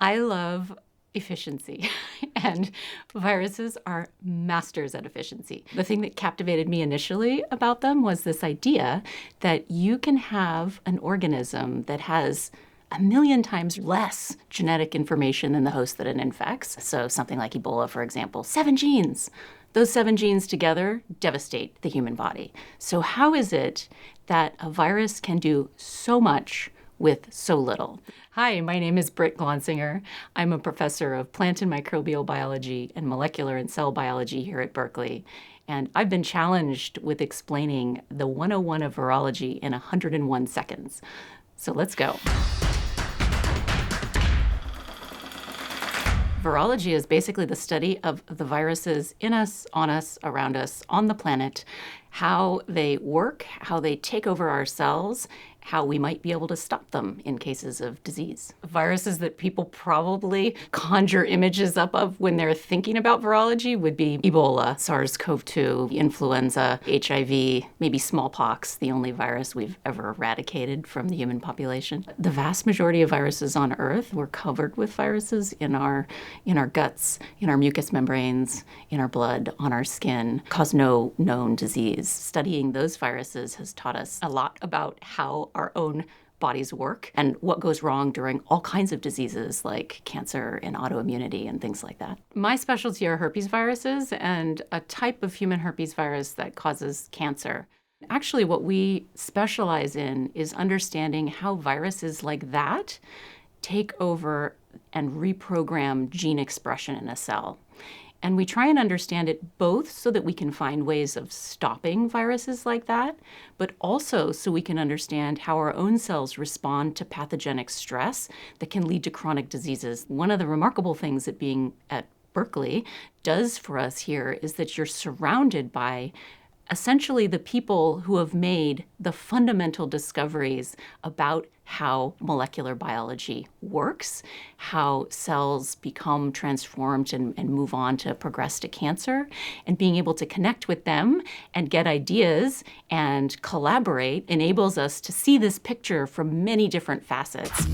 I love efficiency, and viruses are masters at efficiency. The thing that captivated me initially about them was this idea that you can have an organism that has 1,000,000 times less genetic information than the host that it infects. So something like Ebola, for example, 7 genes. Those 7 genes together devastate the human body. So how is it that a virus can do so much with so little? Hi, my name is Britt Glaunsinger. I'm a professor of plant and microbial biology and molecular and cell biology here at Berkeley. And I've been challenged with explaining the 101 of virology in 101 seconds. So let's go. Virology is basically the study of the viruses in us, on us, around us, on the planet, how they work, how they take over our cells, how we might be able to stop them in cases of disease. Viruses that people probably conjure images up of when they're thinking about virology would be Ebola, SARS-CoV-2, influenza, HIV, maybe smallpox, the only virus we've ever eradicated from the human population. The vast majority of viruses on Earth, we're covered with viruses in our guts, in our mucous membranes, in our blood, on our skin, cause no known disease. Studying those viruses has taught us a lot about how our own bodies work and what goes wrong during all kinds of diseases like cancer and autoimmunity and things like that. My specialty are herpes viruses and a type of human herpes virus that causes cancer. Actually, what we specialize in is understanding how viruses like that take over and reprogram gene expression in a cell. And we try and understand it both so that we can find ways of stopping viruses like that, but also so we can understand how our own cells respond to pathogenic stress that can lead to chronic diseases. One of the remarkable things that being at Berkeley does for us here is that you're surrounded by essentially the people who have made the fundamental discoveries about how molecular biology works, how cells become transformed and move on to progress to cancer, and being able to connect with them and get ideas and collaborate enables us to see this picture from many different facets.